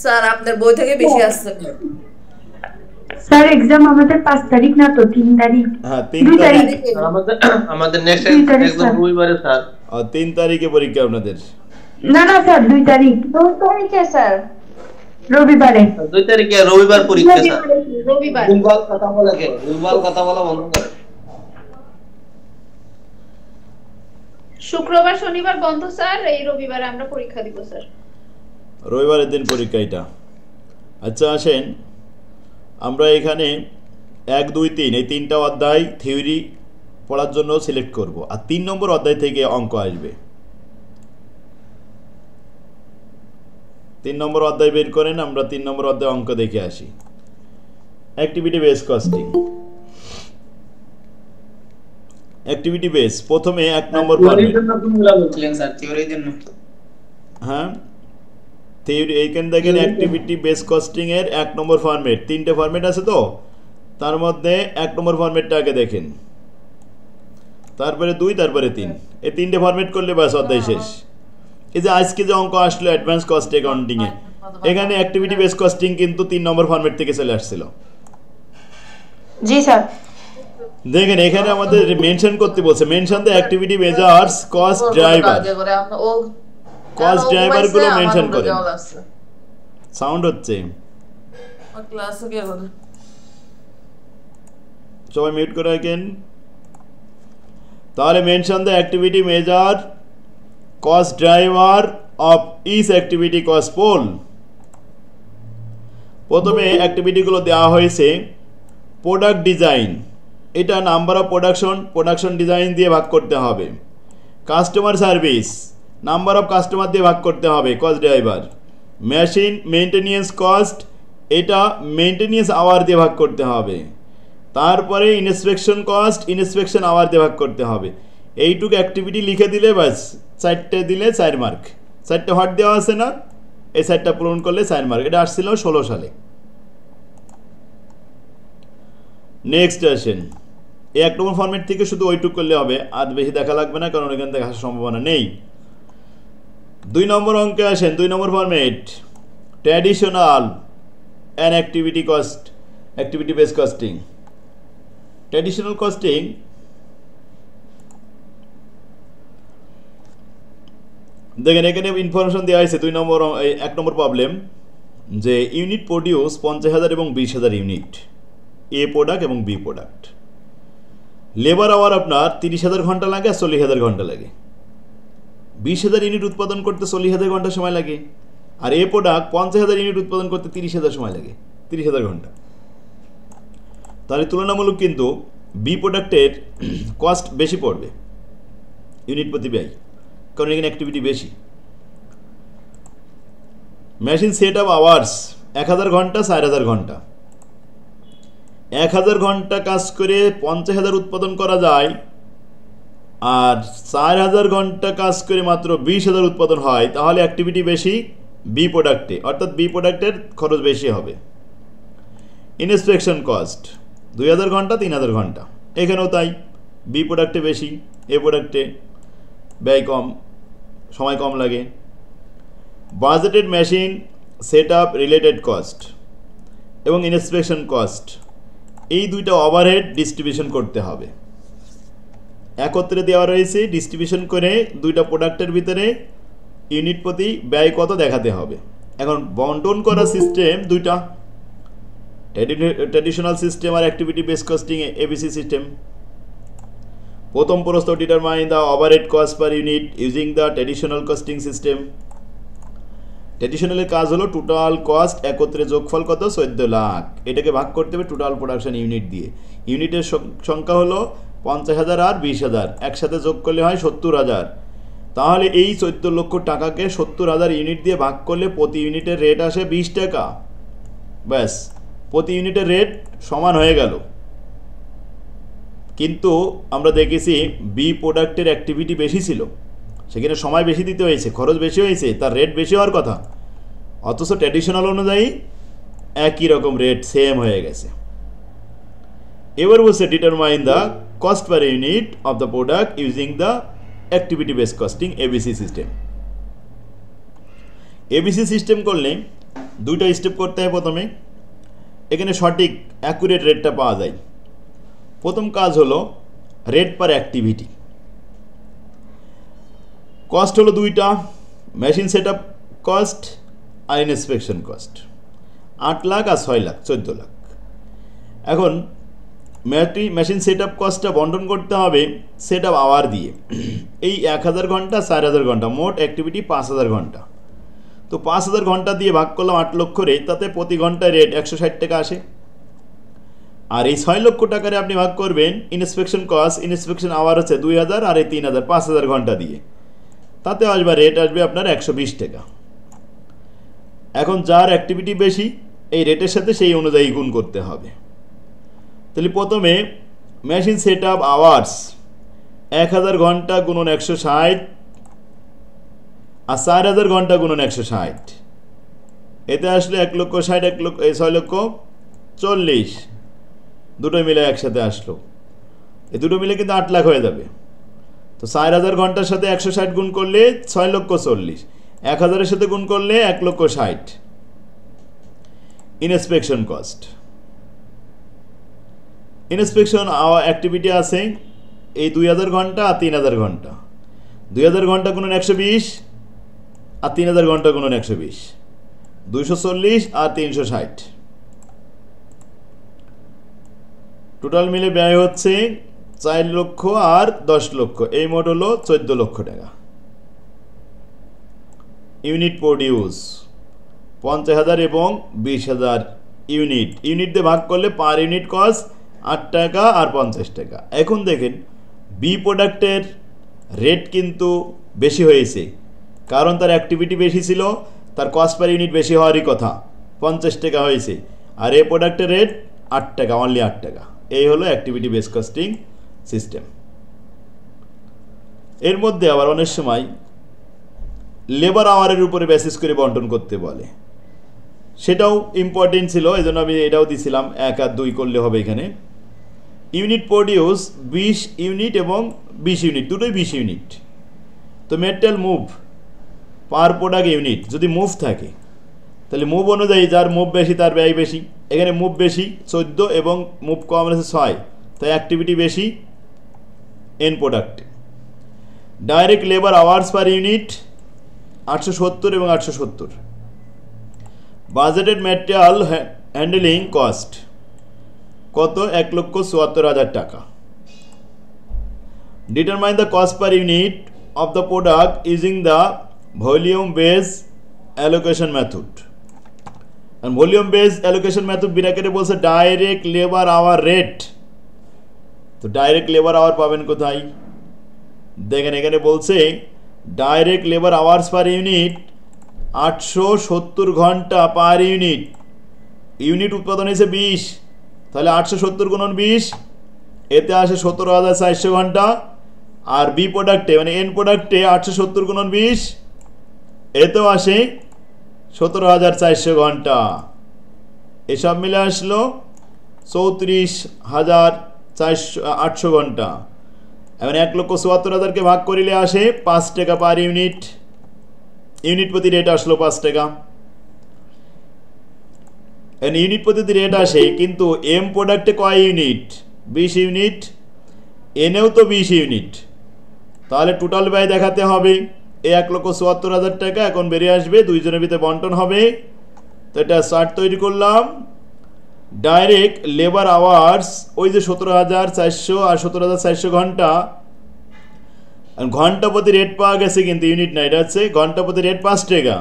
Sir আপনার বই থেকে বেশি আসছে স্যার एग्जाम আমাদের 5 তারিখ না তো 3 তারিখ হ্যাঁ 3 তারিখ আমাদের নেক্সট একদম রবিবারে স্যার 3 তারিখে পরীক্ষা আপনাদের না না স্যার 2 তারিখ 2 তারিখে স্যার রবিবারে 2 তারিখে রবিবার পরীক্ষা স্যার রবিবার ভুলভাল কথা বলা কেন ভুলভাল কথা বলা বন্ধ করো শুক্রবার শনিবার বন্ধ স্যার এই রবিবারে আমরা পরীক্ষা দিব স্যার রবিবারের দিন পরীক্ষা এটা আচ্ছা আসেন আমরা এখানে 1 2 3 এই তিনটা অধ্যায় থিওরি পড়ার জন্য সিলেক্ট করব আর 3 নম্বর অধ্যায় থেকে অঙ্ক আসবে 3 নম্বর অধ্যায় বের করেন আমরা 3 নম্বর অধ্যায় অঙ্ক দেখে আসি activity base costing activity base প্রথমে 1 নম্বর থিওরির জন্য কোনগুলো বলছিলেন স্যার থিওরির জন্য হ্যাঁ থিওরি এইখানে দেখেন অ্যাক্টিভিটি বেস কস্টিং এর 1 নম্বর ফরম্যাট তিনটে ফরম্যাট আছে তো তার মধ্যে 1 নম্বর ফরম্যাটটা আগে দেখেন তারপরে 2 তারপরে 3 এই তিনটে ফরম্যাট করলে বাস অধ্যায় শেষ এই যে আজকে যে অঙ্ক আসলো অ্যাডভান্স কস্ট অ্যাকাউন্টিং এ এখানে অ্যাক্টিভিটি বেস কস্টিং কিন্তু 3 নম্বর ফরম্যাট থেকে চলে আসছিল জি স্যার দেখেন এখানে আমাদের মেনশন করতে বলছে mention the activity measures cost driver cost driver গুলো মেনশন করেন সাউন্ড হচ্ছে ক্লাসে কে বলে সবাই মিউট করে রাখেন তাহলে mention the activity measure cost driver of each activity cost pool প্রথমে অ্যাক্টিভিটিগুলো দেওয়া হয়েছে প্রোডাক্ট ডিজাইন এটা নাম্বার অফ প্রোডাকশন ডিজাইন দিয়ে ভাগ করতে হবে customer service number of customer দিয়ে ভাগ করতে হবে cost driver machine maintenance cost এটা মেইনটেনেন্স আওয়ার দিয়ে ভাগ করতে হবে তারপরে ইন্সপেকশন কস্ট ইন্সপেকশন আওয়ার দিয়ে ভাগ করতে হবে এইটুকু অ্যাক্টিভিটি লিখে দিলে বাস 4টে দিলে 4 মার্ক 4টে হট দেওয়া আছে না এই 4টা পূরণ করলে 4 মার্ক এটা আসছিল 16 সালে নেক্সট আসেন এই 1 নম্বর ফরম্যাট থেকে শুধু ওইটুকু করলে হবে আর বেশি দেখা লাগবে না কারণ এখান থেকে আসার সম্ভাবনা নেই 2 নম্বর অঙ্কে আসেন 2 number format traditional and activity cost activity base costing traditional costing দেখেন এখানে ইনফরমেশন দেওয়া হয়েছে 2 নম্বর 1 নম্বর প্রবলেম যে ইউনিট প্রডিউস 50,000 এবং 20,000 ইউনিট এ প্রোডাক্ট এবং বি প্রোডাক্ট লেবার আওয়ার আপনার 30,000 ঘন্টা লাগে আর 40,000 ঘন্টা লাগে 20,000 ইউনিট উৎপাদন করতে 40,000 ঘন্টা সময় লাগে আর এ প্রোডাক্ট 50,000 ইউনিট উৎপাদন করতে 30,000 সময় লাগে 30,000 ঘন্টা তাহলে তুলনামূলক কিন্তু বি প্রোডাক্টের কস্ট বেশি পড়বে ইউনিট প্রতি ব্যয় কারণ এখানে অ্যাক্টিভিটি বেশি মেশিন সেট আপ আওয়ার্স 1000 ঘন্টা 4000 ঘন্টা 1000 ঘন্টা কাজ করে 50,000 উৎপাদন করা যায় আর 4000 ঘন্টা কাজ করে মাত্র 20,000 উৎপাদন হয় তাহলে অ্যাক্টিভিটি বেশি বি প্রোডাক্টে অর্থাৎ বি প্রোডাক্টের খরচ বেশি হবে ইন্সপেকশন কস্ট 2000 ঘন্টা 3000 ঘন্টা এখানেও তাই বি প্রোডাক্টে বেশি এ প্রোডাক্টে ব্যয় কম সময় কম লাগে budgeted machine set up related cost এবং ইন্সপেকশন কস্ট এই দুইটা ওভারহেড ডিস্ট্রিবিউশন করতে হবে একত্রে দেওয়া রয়েছে ডিস্ট্রিবিউশন করে দুইটা প্রোডাক্টের ভিতরে ইউনিট প্রতি ব্যয় কত দেখাতে হবে এখন বন্টন করা সিস্টেম দুইটা ট্র্যাডিশনাল সিস্টেম আর activity base costing ABC system প্রথম প্রশ্ন determine the overhead cost per unit using the traditional costing system ট্র্যাডিশনালের কাজ হলো টোটাল কস্ট একত্রে যোগফল কত 14 লাখ এটাকে ভাগ করতে হবে টোটাল প্রোডাকশন ইউনিট দিয়ে ইউনিটের সংখ্যা হলো 50,000 আর 20,000 একসাথে যোগ করলে হয় 70,000 তাহলে এই 14 লক্ষ টাকাকে 70,000 ইউনিট দিয়ে ভাগ করলে প্রতি ইউনিটের রেট আসে 20 টাকা ব্যাস প্রতি ইউনিটের রেট সমান হয়ে গেল কিন্তু আমরা দেখেছি বি প্রোডাক্টের অ্যাক্টিভিটি বেশি ছিল সেখানে সময় বেশি দিতে হয়েছে খরচ বেশি হয়েছে তার রেট বেশি হওয়ার কথা অথচ ট্র্যাডিশনাল অনুযায়ী একই রকম রেট সেম হয়ে গেছে এবার বলছে determine the cost per unit of the product using the activity base costing ABC system ABC system করলে দুইটা স্টেপ করতে হয় প্রথমে, এখানে সঠিক অ্যাকুরেট রেটটা পাওয়া যায়। প্রথম কাজ হলো রেট পার অ্যাক্টিভিটি। কস্ট হলো দুইটা, মেশিন সেট আপ কস্ট আর ইন্সপেকশন কস্ট। 8 লাখ আর 6 লাখ, 14 লাখ। এখন মেশিন সেট আপ কস্টটা বন্টন করতে হবে সেট আপ আওয়ার দিয়ে। এই 1000 ঘন্টা 4000 ঘন্টা, মোট অ্যাক্টিভিটি 5000 ঘন্টা। তো 5000 ঘন্টা দিয়ে ভাগ করলাম 8 লক্ষ রেট, তাতে প্রতি ঘন্টায় রেট 160 টাকা আসে। আর এই 6 লক্ষ টাকারে আপনি ভাগ করবেন ইন্সপেকশন কস্ট, ইন্সপেকশন আওয়ার হচ্ছে 2000 আর এই 3000, 5000 ঘন্টা দিয়ে, তাতে আসবে রেট আসবে আপনার 120 টাকা। এখন যার অ্যাক্টিভিটি বেশি এই রেটের সাথে সেই অনুযায়ী গুণ করতে হবে। তাহলে প্রথমে মেশিন সেট আপ আওয়ার্স 1000 ঘন্টা গুণন 160 আর 4000 ঘন্টা গুণন 160, এতে আসলে 1,60,000 6,40,000, দুটোই মিলে একসাথে আসলো। এই দুটো মিলে কিন্তু 8 লাখ হয়ে যাবে। তো 4000 ঘন্টার সাথে 160 গুণ করলে 6,40,000, 1000-এর সাথে গুণ করলে 1,60,000। ইন্সপেকশন কস্ট, ইন্সপেকশন অ্যাক্টিভিটি আছে এই 2000 ঘন্টা আর 3000 ঘন্টা। 2000 ঘন্টা গুণন 120 আর 3000 ঘন্টা গুণন 120, 240 আর 360। টোটাল মিলে ব্যয় হচ্ছে 4 লক্ষ আর 10 লক্ষ, এই মোট হলো 14 লক্ষ টাকা। ইউনিট প্রডিউস 50,000 এবং 20,000 ইউনিট। ইউনিট দিয়ে ভাগ করলে পার ইউনিট কস্ট 8 টাকা আর 50 টাকা। এখন দেখেন বি প্রোডাক্টের রেট কিন্তু বেশি হয়েছে, কারণ তার অ্যাক্টিভিটি বেশি ছিল, তার কস্ট পার ইউনিট বেশি হওয়ারই কথা, 50 টাকা হয়েছে। আর এ প্রোডাক্টের রেট 8 টাকা, অনলি 8 টাকা। এই হলো অ্যাক্টিভিটি বেস কস্টিং সিস্টেম। এর মধ্যে আবার অনেক সময় লেবার আওয়ারের উপরে বেসিস করে বন্টন করতে বলে, সেটাও ইম্পর্টেন্ট ছিল, এই জন্য আমি এটাও দিছিলাম। 1 আর 2 করলে হবে এখানে। ইউনিট প্রডিউস 20 ইউনিট এবং 20 ইউনিট, দুটোই 20 ইউনিট। তো মেটেরিয়াল মুভ পার প্রোডাক্ট ইউনিট যদি মুভ থাকে, তাহলে মুভ অনুযায়ী যার মুভ বেশি তার ব্যয় বেশি। এখানে মুভ বেশি 14 এবং মুভ কম আছে 6, তাই অ্যাক্টিভিটি বেশি এন প্রোডাক্টে। Direct labour hours per unit 870 এবং 870। বাজেটেড ম্যাটেরিয়াল হ্যান্ডলিং কস্ট কত? 1,74,000 টাকা। Determine the cost per unit of the product using the volume base allocation method. Volume base allocation method ব্র্যাকেটে বলছে ডাইরেক্ট লেবার আওয়ার রেট। তো direct labour hour পাবেন কোথায়? দেখেন এখানে বলছে direct labour hours per unit 870 ঘন্টা পার ইউনিট। ইউনিট উৎপাদন হয়েছে 20, তাহলে 870 গুণন 20, এতে আসে 17,400 ঘন্টা। আর বি প্রোডাক্টে মানে এন প্রোডাক্টে 870 গুণন 20, এতেও আসে 17,400 ঘন্টা। এসব মিলে আসলো 34,800 ঘন্টা। এবার 1,74,000-কে ভাগ করিলে আসে 5 টাকা পার ইউনিট। ইউনিট প্রতি রেট আসলো 5 টাকা। ইউনিট প্রতি রেট আসে, কিন্তু এম প্রোডাক্টে কয় ইউনিট? 20 ইউনিট। এনেও তো 20 ইউনিট, তাহলে টোটাল ব্যয় দেখাতে হবে। এই 1,74,000 টাকা এখন বেরিয়ে আসবে, দুইজনের ভিতরে বন্টন হবে। তো এটা চার্ট তৈরি করলাম। ডাইরেক্ট লেবার আওয়ার্স ওই যে 17,400 আর 17,400 ঘন্টা, ঘন্টা প্রতি রেট পাওয়া গেছে, কিন্তু ইউনিট না, এটা হচ্ছে ঘন্টা প্রতি রেট 5 টাকা।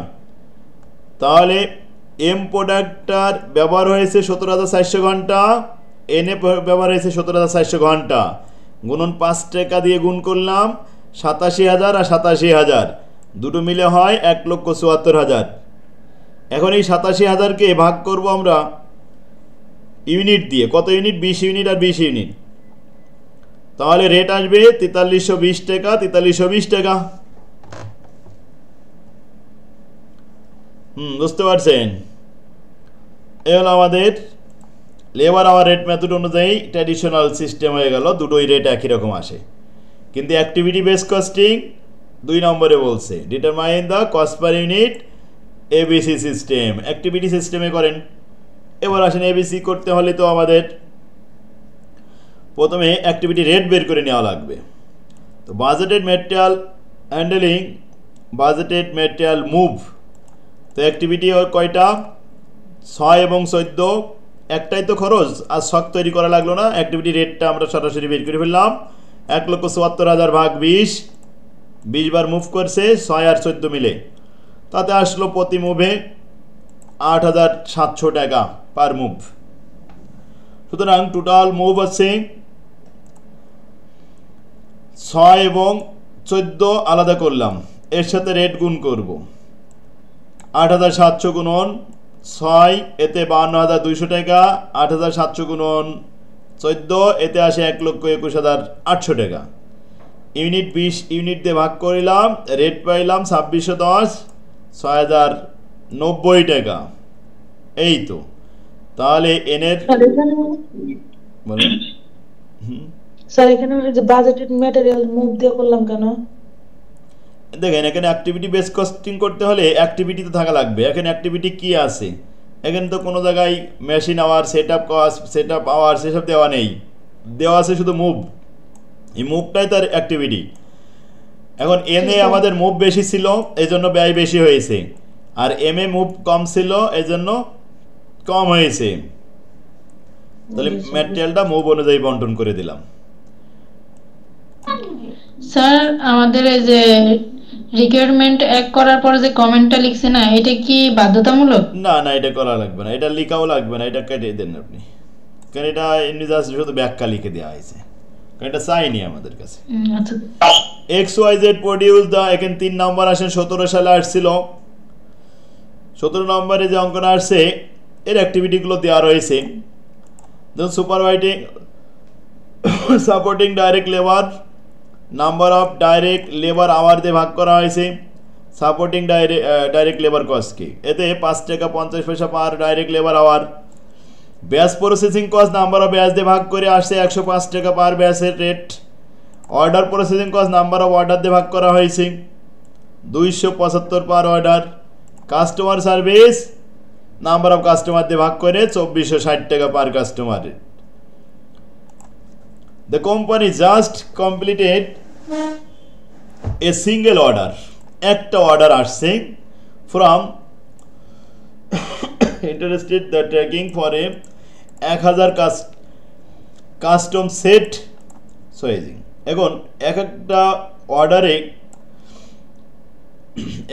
তাহলে এম প্রোডাক্টটার ব্যবহার হয়েছে 17,400 ঘন্টা, এনে ব্যবহার হয়েছে 17,400 ঘন্টা, গুণন 5 টাকা দিয়ে গুণ করলাম 87,000 আর 87,000, দুটো মিলে হয় 1,74,000। এখন এই 87,000-কে ভাগ করব আমরা ইউনিট দিয়ে। কত ইউনিট? 20 ইউনিট আর 20 ইউনিট। তাহলে রেট আসবে 4320 টাকা। 4320 টাকা। বুঝতে পারছেন? এই হলো আমাদের লেবার আওয়ার রেট মেথড অনুযায়ী ট্র্যাডিশনাল সিস্টেম হয়ে গেল, দুটোই রেট একই রকম আসে। কিন্তু অ্যাক্টিভিটি বেস কস্টিং 2 নম্বরে বলছে determine the cost per unit ABC system, activity সিস্টেমে করেন। এবার আসেন এবিসি করতে হলে তো আমাদের প্রথমে অ্যাক্টিভিটি রেট বের করে নেওয়া লাগবে। তো budgeted material handling, budgeted material move. তো অ্যাক্টিভিটি কয়টা? 6 এবং 14, একটাই তো খরচ, আর শখ তৈরি করা লাগলো না। অ্যাক্টিভিটি রেটটা আমরা সরাসরি বের করে ফেললাম। 1,74,000 ভাগ 20, 20 বার মুভ করছে 6 আর 14 মিলে, তাতে আসলো প্রতি মুভে 8,700 টাকা পার মুভ। সুতরাং টোটাল মুভ আছে 6 এবং 14 আলাদা করলাম, এর সাথে রেট গুণ করব। 8,700 গুণন 6, এতে 52,200 টাকা। 8,700 গুণন 14, এতে আসে 1,21,800 টাকা। ইউনিট 20 ইউনিট দিয়ে ভাগ করিলাম, রেট পাইলাম 2610, 6,090 টাকা। এই তো, তাহলে এনের বলুন। স্যার এখানে যে বাজেটেড ম্যাটেরিয়াল মুভ দিয়ে করলাম কেন? দেখেন এখানে অ্যাক্টিভিটি বেস কস্টিং করতে হলে অ্যাক্টিভিটি তো থাকা লাগবে। এখানে অ্যাক্টিভিটি কি আছে? এখানে তো কোনো জায়গায় machine hour, set up cost, set up hour সেসব দেওয়া নেই, দেওয়া আছে শুধু মুভ। এই মুভটাই তার অ্যাক্টিভিটি। এখন এনে আমাদের মুভ বেশি ছিল, এই জন্য ব্যয় বেশি হয়েছে, আর এম এ মুভ কম ছিল, এই জন্য কম হয়েছে। তাহলে ম্যাটেরিয়ালটা মুভ অনুযায়ী বন্টন করে দিলাম। স্যার আমাদের এই যে রিকোয়ারমেন্ট এক করার পর যে কমেন্টটা লিখছে না, এটা কি বাধ্যতামূলক? না না, এটা করা লাগবে না, এটা লেখাও লাগবে না, এটা কেটে দেন আপনি, কারণ এটা এমনি জাস্ট শুধু ব্যাখ্যা লিখে দেওয়া হয়েছে, কারণ এটা চাইনি আমাদের কাছে। আচ্ছা। XYZ প্রডিউস দ্য, এখানে 3 নম্বর আসেন, 17 সালে আসছিল। 17 নম্বরে যে অঙ্কটা আসছে এর অ্যাক্টিভিটিগুলো দেওয়া রয়েছে। যেমন supervising supporting direct labour, number of direct labour hour দিয়ে ভাগ করা হয়েছে সাপোর্টিং ডাইরেক্ট লেবার কস্টকে। এতে 5 টাকা 50 পয়সা per direct labour hour. Batch processing cost number of batch দিয়ে ভাগ করে আসছে 105 টাকা পার ব্যাচের রেট। Order processing cost number of order দিয়ে ভাগ করা হয়েছে 275 per order. Customer service number of customer দিয়ে ভাগ করে 2460 টাকা per customer. The company just completed a single order, একটা অর্ডার আসছে from interested the tracking for a 1000 custom set sizing. এখন একটা অর্ডারে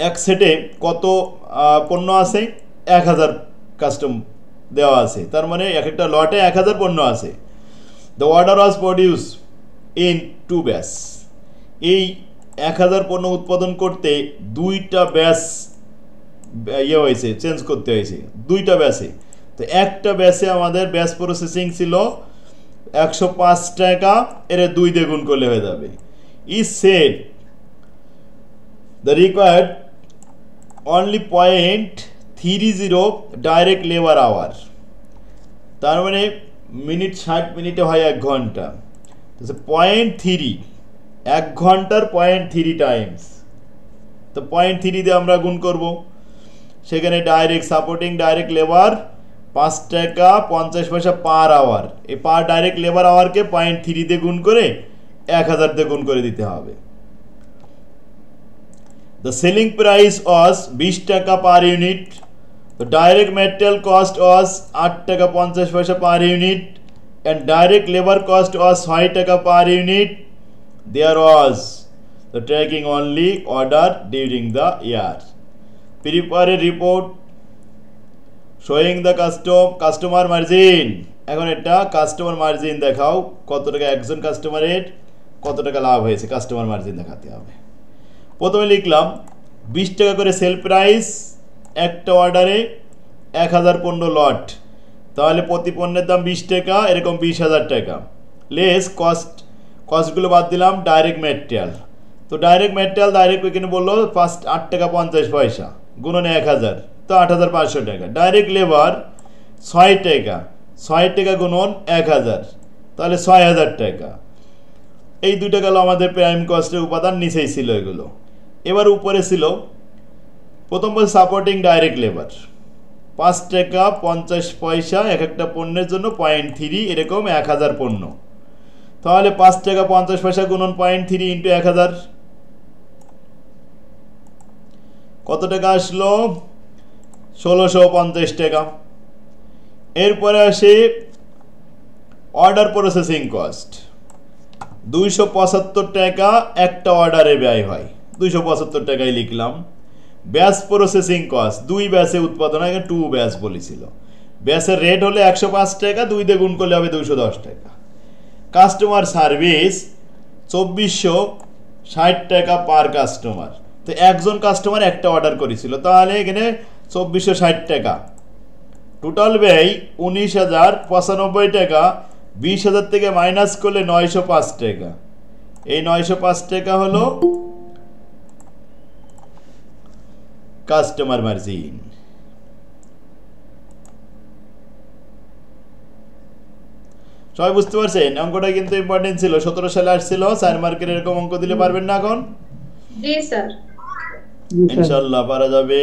এক সেটে কত পণ্য আছে? 1000 কাস্টম দেওয়া আছে, তার মানে এক একটা লটে 1000 পণ্য আছে। The order was produced in 2 batch. এই 1000 পণ্য উৎপাদন করতে 2টা ব্যাচ হয়েছে, চেঞ্জ করতে হয়েছে 2টা ব্যাচে। তো একটা ব্যাচে আমাদের ব্যাচ প্রসেসিং ছিল 105 টাকা, এর 2 দিয়ে গুণ করলে হয়ে যাবে। Is said the required only 0.30 direct labour hour, তার মানে মিনিট 60 মিনিটে হয় 1 ঘন্টা। 0.3, 1 ঘন্টার 0.3 টাইমস, তো 0.3 দিয়ে আমরা গুণ করব। সেখানে ডাইরেক্ট সাপোর্টিং ডাইরেক্ট লেবার 5 টাকা 50 পয়সা পার আওয়ার, এই পার ডাইরেক্ট লেবার আওয়ারকে 0.3 দিয়ে গুণ করে 1000 দিয়ে গুণ করে দিতে হবে। The selling price was 20 টাকা per unit. The direct material cost was 8 টাকা 50 পয়সা per unit and direct labor cost was 6 টাকা per unit. There was the tracking only order during the year. Prepare a report showing the customer margin. এখন এটা customer margin দেখাও, কত টাকা একজন কাস্টমারের কত টাকা লাভ হয়েছে, কাস্টমার মার্জিন দেখাতে হবে। প্রথমে লিখলাম 20 টাকা করে সেল প্রাইস, একটা অর্ডারে 1000 পণ্য লট, তাহলে প্রতি পণ্যের দাম 20 টাকা, এরকম 20,000 টাকা। লেস কস্টগুলো বাদ দিলাম ডাইরেক্ট ম্যাটেরিয়াল। তো ডাইরেক্ট ম্যাটেরিয়াল ডাইরেক্ট এখানে বললো 8 টাকা 50 পয়সা গুণনে 1000, তো 8500 টাকা। ডাইরেক্ট লেবার 6 টাকা, 6 টাকা গুণন 1000, তাহলে 6000 টাকা। এই 2টা গেল আমাদের প্রাইম কস্টের উপাদান, নিচেই ছিল এগুলো। এবার উপরে ছিল প্রথম বলছে সাপোর্টিং ডাইরেক্ট লেবার 5 টাকা 50 পয়সা এক একটা পণ্যের জন্য 0.3 এরকম 1000 পণ্য, তাহলে 5 টাকা 50 পয়সা গুণন 0.3 ইন্টু 1000 কত টাকা আসলো? 1650 টাকা। এরপরে আসে অর্ডার প্রসেসিং কস্ট 275 টাকা একটা অর্ডারে ব্যয় হয়, 275 টাকায় লিখলাম। ব্যাচ প্রসেসিং কস্ট 2 ব্যাচে উৎপাদন হয়, 2 ব্যাচ বলেছিল। ব্যাচের রেট হলে 105 টাকা, 2 দিয়ে গুণ করলে হবে 210 টাকা। কাস্টমার সার্ভিস 2460 টাকা পার কাস্টমার, তো একজন কাস্টমার একটা অর্ডার করেছিল, তাহলে এখানে 2460 টাকা। টোটাল ব্যয় 19,095 টাকা, 20,000 থেকে মাইনাস করলে 905 টাকা। এই 905 টাকা হলো কাস্টমার মার্জিন। সবাই বুঝতে পারছেন? অঙ্কটা কিন্তু ইম্পর্টেন্ট ছিল, 17 সালে আসছিল। 4 মার্কের এরকম অঙ্ক দিলে পারবেন না এখন? জি স্যার। ইনশাআল্লাহ পারা যাবে,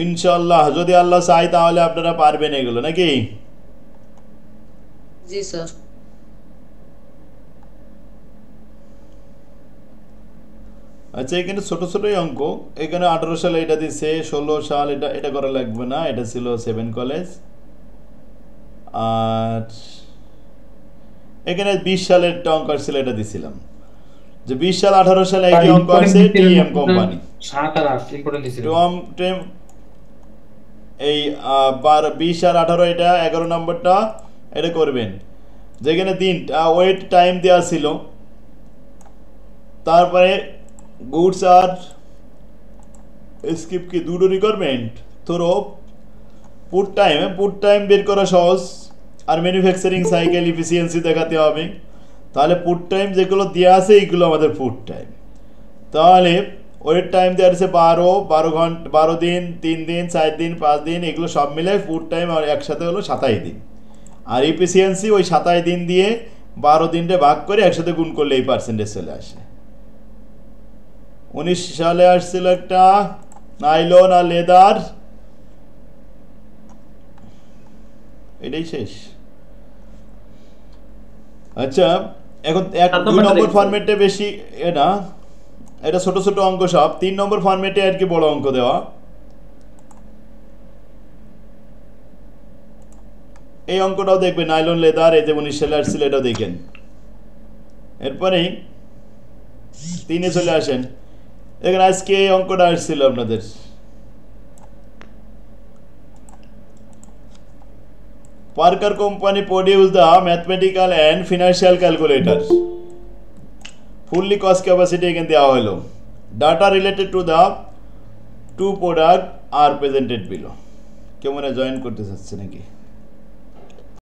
ইনশাআল্লাহ। যদি আল্লাহ চায় তাহলে আপনারা পারবেন এগুলো, নাকি? জি স্যার। আচ্ছা, এখানে ছোট ছোটই অঙ্ক। এখানে 18 সালে এটা দিছে, 16 সাল এটা করা লাগবে না, এটা ছিল 7 কলেজ। আর এখানে 20 সালের অঙ্ক ছিল, এটা দিছিলাম যে 20 সাল 18 সালে একই অঙ্ক আছে টিএম কোম্পানি। 7 আর 8 ইম্পর্টেন্ট দিছিল। এই 20 আর 18 এটা 11 নম্বরটা এটা করবেন। যেখানে দিন ওয়েট টাইম দেওয়া ছিল, তারপরে গুডস আর স্কিপ কি দুটো রিকোয়ারমেন্ট। ধরো পুট টাইম বের করা সহজ, আর ম্যানুফ্যাকচারিং সাইকেল এফিসিয়েন্সি দেখাতে হবে। তাহলে পুট টাইম যেগুলো দেওয়া আছে এইগুলো আমাদের পুট টাইম। তাহলে ওয়েট টাইম দেওয়া আছে 12 ঘন্টা, 12 দিন, 3 দিন, 4 দিন, 5 দিন, এগুলো সব মিলে পুট টাইম আর একসাথে হলো 27 দিন। আর এফিসিয়েন্সি ওই 27 দিন দিয়ে 12 দিনটা ভাগ করে একসাথে গুণ করলে এই পার্সেন্টেজ চলে আসে। 19 সালে আসছিল একটা নাইলন আর লেদার, এটাই শেষ। আচ্ছা, এখন 2 নম্বর ফরম্যাটে বেশি এটা ছোট ছোট অঙ্ক সব। 3 নম্বর ফরম্যাটে আর কি বড় অঙ্ক দেওয়া। এই অঙ্কটাও দেখবেন, নাইলন লেদার, এই যে 19 সালে আসছিল, এটাও দেখেন। এরপরে 3-এ চলে আসেন। দেখেন আজকে এই অঙ্কটা আসছিল আপনাদের। Parker company produced the mathematical and financial calculator. Fully cost capacity এখানে দেওয়া হলো। Data related to the 2 product are presented below. কেউ মনে জয়েন করতে চাচ্ছে নাকি?